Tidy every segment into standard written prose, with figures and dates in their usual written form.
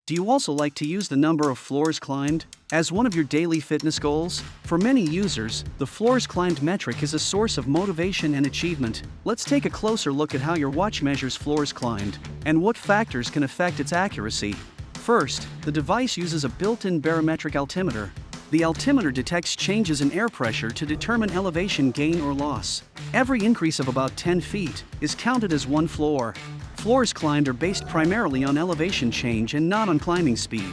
Do you also like to use the number of floors climbed as one of your daily fitness goals? For many users, the floors climbed metric is a source of motivation and achievement. Let's take a closer look at how your watch measures floors climbed and what factors can affect its accuracy. First, the device uses a built-in barometric altimeter. The altimeter detects changes in air pressure to determine elevation gain or loss. Every increase of about 10 feet is counted as one floor. Floors climbed are based primarily on elevation change and not on climbing speed.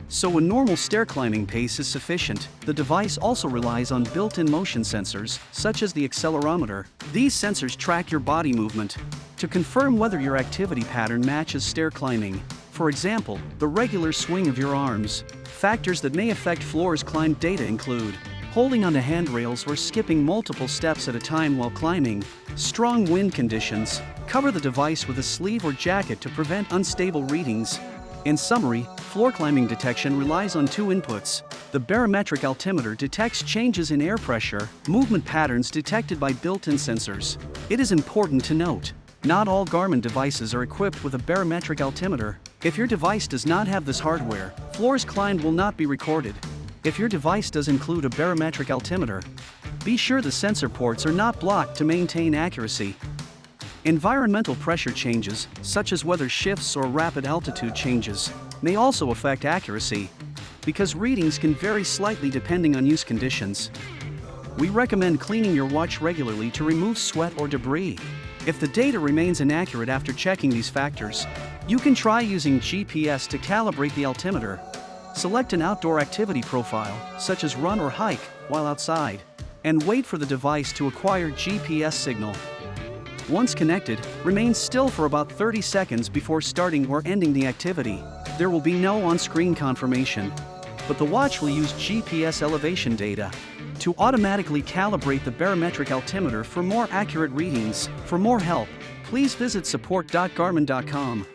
So a normal stair climbing pace is sufficient. The device also relies on built-in motion sensors, such as the accelerometer. These sensors track your body movement to confirm whether your activity pattern matches stair climbing. For example, the regular swing of your arms. Factors that may affect floors climbed data include holding onto handrails or skipping multiple steps at a time while climbing, strong wind conditions. Cover the device with a sleeve or jacket to prevent unstable readings. In summary, floor climbing detection relies on two inputs. The barometric altimeter detects changes in air pressure, movement patterns detected by built-in sensors. It is important to note, not all Garmin devices are equipped with a barometric altimeter. If your device does not have this hardware, floors climbed will not be recorded. If your device does include a barometric altimeter, be sure the sensor ports are not blocked to maintain accuracy. Environmental pressure changes, such as weather shifts or rapid altitude changes, may also affect accuracy, because readings can vary slightly depending on use conditions. We recommend cleaning your watch regularly to remove sweat or debris. If the data remains inaccurate after checking these factors, you can try using GPS to calibrate the altimeter. Select an outdoor activity profile, such as run or hike, while outside, and wait for the device to acquire GPS signal. Once connected, remain still for about 30 seconds before starting or ending the activity. There will be no on-screen confirmation, but the watch will use GPS elevation data to automatically calibrate the barometric altimeter for more accurate readings. For more help, please visit support.garmin.com.